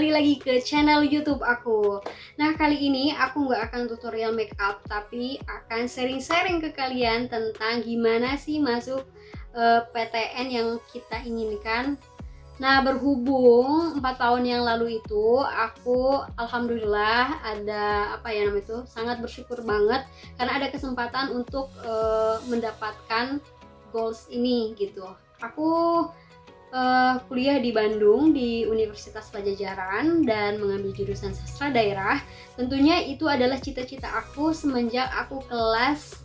kembali lagi ke channel YouTube aku. Nah, kali ini aku nggak akan tutorial makeup, tapi akan sharing-sharing ke kalian tentang gimana sih masuk PTN yang kita inginkan. Nah, berhubung 4 tahun yang lalu itu aku alhamdulillah sangat bersyukur banget karena ada kesempatan untuk mendapatkan goals ini gitu. Aku kuliah di Bandung di Universitas Padjadjaran dan mengambil jurusan sastra daerah. Tentunya itu adalah cita-cita aku semenjak aku kelas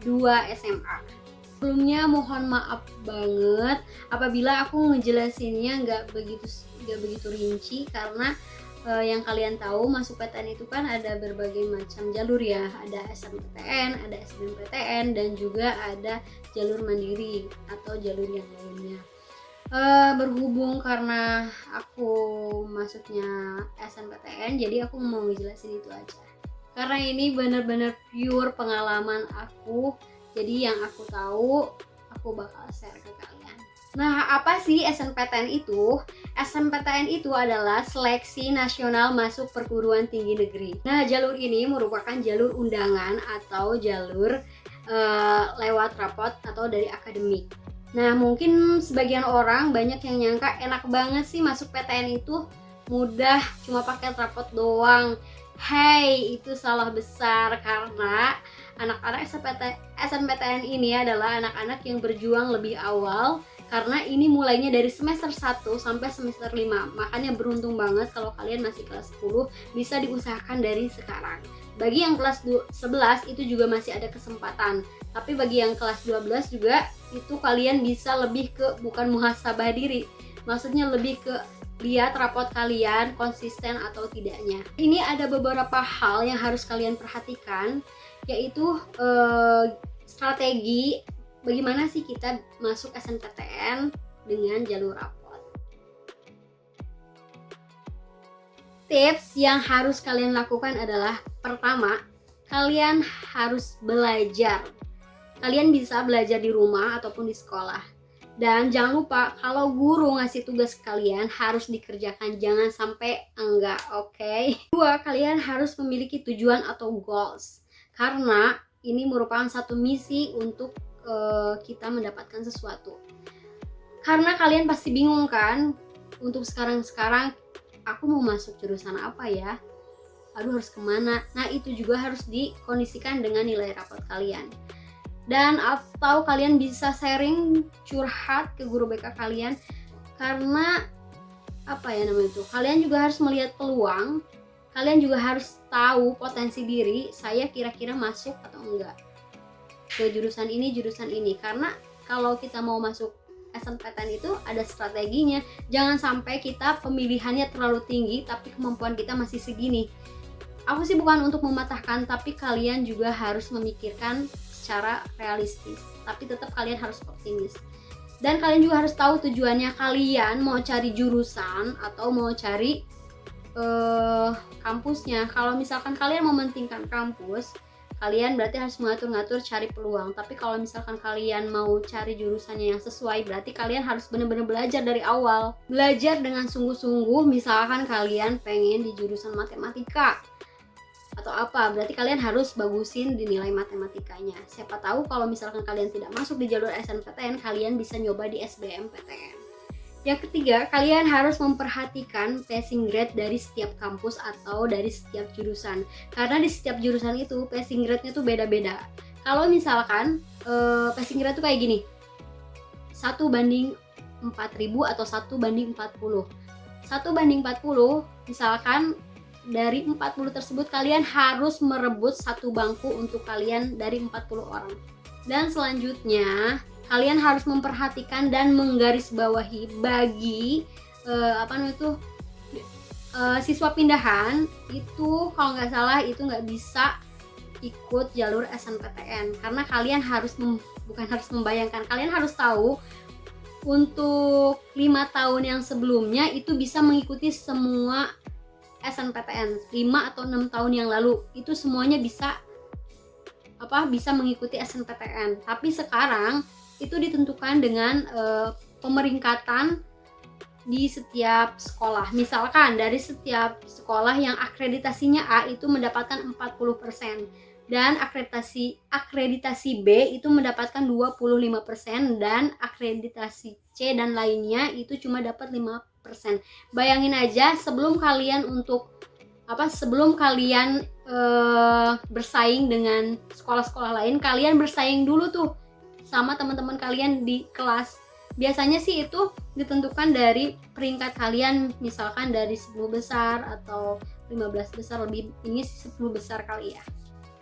2 SMA. Sebelumnya mohon maaf banget apabila aku ngejelasinnya nggak begitu rinci karena yang kalian tahu masuk PTN itu kan ada berbagai macam jalur ya, ada SNMPTN, ada SBMPTN, dan juga ada jalur mandiri atau jalur yang lainnya. Berhubung karena aku masuknya SNMPTN, jadi aku mau ngejelasin itu aja karena ini benar-benar pure pengalaman aku. Jadi yang aku tahu aku bakal share ke kalian. Nah, apa sih SNMPTN itu? SNMPTN itu adalah Seleksi Nasional Masuk Perguruan Tinggi Negeri. Nah, jalur ini merupakan jalur undangan atau jalur lewat rapot atau dari akademik. Nah, mungkin sebagian orang banyak yang nyangka enak banget sih masuk PTN itu mudah, cuma pakai rapot doang. Hey, itu salah besar karena anak-anak SNMPTN ini adalah anak-anak yang berjuang lebih awal karena ini mulainya dari semester 1 sampai semester 5. Makanya beruntung banget kalau kalian masih kelas 10 bisa diusahakan dari sekarang. Bagi yang kelas 11 itu juga masih ada kesempatan. Tapi bagi yang kelas 12 juga itu kalian bisa lebih ke bukan muhasabah diri. Maksudnya lebih ke lihat rapot kalian konsisten atau tidaknya. Ini ada beberapa hal yang harus kalian perhatikan, yaitu strategi bagaimana sih kita masuk SNMPTN dengan jalur rapot. Tips yang harus kalian lakukan adalah pertama, kalian harus belajar. Kalian bisa belajar di rumah ataupun di sekolah. Dan jangan lupa kalau guru ngasih tugas kalian harus dikerjakan, jangan sampai enggak, oke? Dua, kalian harus memiliki tujuan atau goals. Karena ini merupakan satu misi untuk kita mendapatkan sesuatu. Karena kalian pasti bingung kan, untuk sekarang aku mau masuk jurusan apa ya? Aduh, harus kemana? Nah, itu juga harus dikondisikan dengan nilai rapot kalian. Dan atau kalian bisa sharing, curhat ke guru BK kalian karena kalian juga harus melihat peluang, kalian juga harus tahu potensi diri, saya kira-kira masuk atau enggak ke jurusan ini karena kalau kita mau masuk SNMPTN itu ada strateginya. Jangan sampai kita pemilihannya terlalu tinggi tapi kemampuan kita masih segini. Aku sih bukan untuk mematahkan, tapi kalian juga harus memikirkan secara realistis, tapi tetap kalian harus optimis. Dan kalian juga harus tahu tujuannya, kalian mau cari jurusan atau mau cari kampusnya. Kalau misalkan kalian mementingkan kampus, kalian berarti harus mengatur-ngatur cari peluang. Tapi kalau misalkan kalian mau cari jurusannya yang sesuai, berarti kalian harus benar-benar belajar dari awal. Belajar dengan sungguh-sungguh. Misalkan kalian pengen di jurusan matematika atau apa, berarti kalian harus bagusin di nilai matematikanya. Siapa tahu kalau misalkan kalian tidak masuk di jalur SNMPTN, kalian bisa nyoba di SBMPTN. Yang ketiga, kalian harus memperhatikan passing grade dari setiap kampus atau dari setiap jurusan. Karena di setiap jurusan itu passing grade-nya tuh beda-beda. Kalau misalkan passing grade tuh kayak gini, 1/4000 atau 1/40. 1/40 misalkan dari 40 tersebut kalian harus merebut satu bangku untuk kalian dari 40 orang. Dan selanjutnya kalian harus memperhatikan dan menggarisbawahi bagi siswa pindahan itu, kalau nggak salah itu nggak bisa ikut jalur SNMPTN karena kalian harus membayangkan, kalian harus tahu untuk 5 tahun yang sebelumnya itu bisa mengikuti semua SNMPTN. 5 atau 6 tahun yang lalu itu semuanya bisa mengikuti SNMPTN. Tapi sekarang itu ditentukan dengan pemeringkatan di setiap sekolah. Misalkan dari setiap sekolah yang akreditasinya A itu mendapatkan 40% dan akreditasi B itu mendapatkan 25% dan akreditasi C dan lainnya itu cuma dapat 5%. Bayangin aja sebelum kalian bersaing dengan sekolah-sekolah lain, kalian bersaing dulu tuh sama teman-teman kalian di kelas. Biasanya sih itu ditentukan dari peringkat kalian, misalkan dari 10 besar atau 15 besar, lebih ini 10 besar kali ya.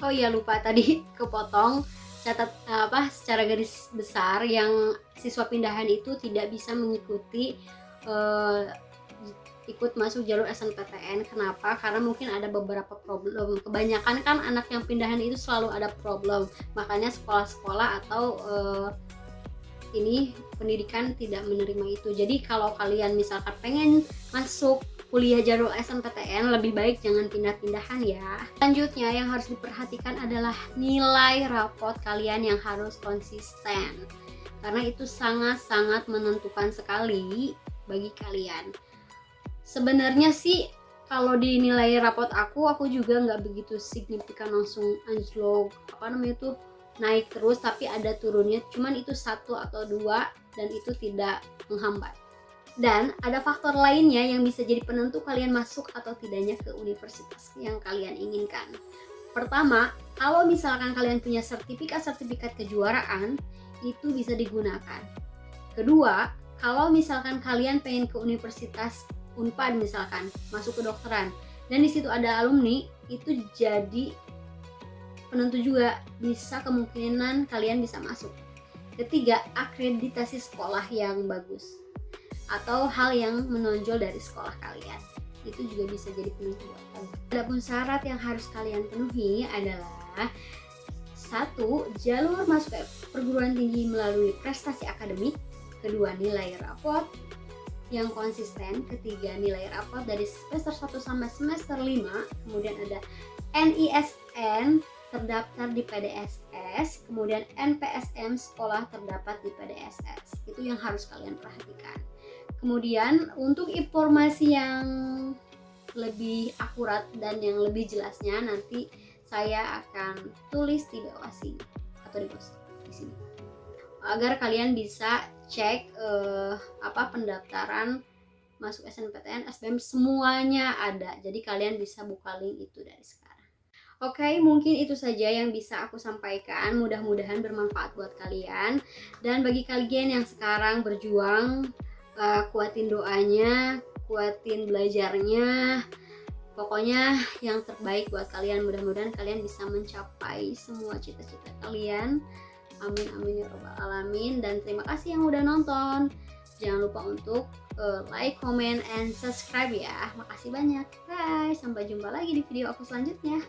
Oh iya, lupa tadi kepotong, secara garis besar yang siswa pindahan itu tidak bisa mengikuti ikut masuk jalur SNPTN. Kenapa? Karena mungkin ada beberapa problem. Kebanyakan kan anak yang pindahan itu selalu ada problem, makanya sekolah-sekolah atau pendidikan tidak menerima itu. Jadi kalau kalian misalkan pengen masuk kuliah jalur SNPTN, lebih baik jangan pindah-pindahan ya. Selanjutnya yang harus diperhatikan adalah nilai rapot kalian yang harus konsisten, karena itu sangat-sangat menentukan sekali bagi kalian. Sebenarnya sih kalau dinilai rapot aku juga nggak begitu signifikan langsung anjlok naik terus, tapi ada turunnya, cuman itu 1 atau 2 dan itu tidak menghambat. Dan ada faktor lainnya yang bisa jadi penentu kalian masuk atau tidaknya ke universitas yang kalian inginkan. Pertama, kalau misalkan kalian punya sertifikat kejuaraan, itu bisa digunakan. Kedua, kalau misalkan kalian pengen ke universitas Unpad misalkan, masuk kedokteran, dan di situ ada alumni, itu jadi penentu juga, bisa kemungkinan kalian bisa masuk. Ketiga, akreditasi sekolah yang bagus atau hal yang menonjol dari sekolah kalian, itu juga bisa jadi penentu buat kalian. Adapun syarat yang harus kalian penuhi adalah 1. Jalur masuk perguruan tinggi melalui prestasi akademik. Kedua, nilai rapot yang konsisten. Ketiga, nilai rapot dari semester 1 sampai semester 5. Kemudian ada NISN terdaftar di PDSS, kemudian NPSM sekolah terdapat di PDSS. Itu yang harus kalian perhatikan. Kemudian untuk informasi yang lebih akurat dan yang lebih jelasnya nanti saya akan tulis di bawah sini atau di bawah di sini, agar kalian bisa cek pendaftaran masuk SNPTN, SBM, semuanya ada. Jadi kalian bisa buka link itu dari sekarang. Oke, mungkin itu saja yang bisa aku sampaikan. Mudah-mudahan bermanfaat buat kalian. Dan bagi kalian yang sekarang berjuang, kuatin doanya, kuatin belajarnya. Pokoknya yang terbaik buat kalian. Mudah-mudahan kalian bisa mencapai semua cita-cita kalian. Amin amin ya robbal alamin. Dan terima kasih yang udah nonton. Jangan lupa untuk like, comment, and subscribe ya. Makasih banyak. Bye. Sampai jumpa lagi di video aku selanjutnya.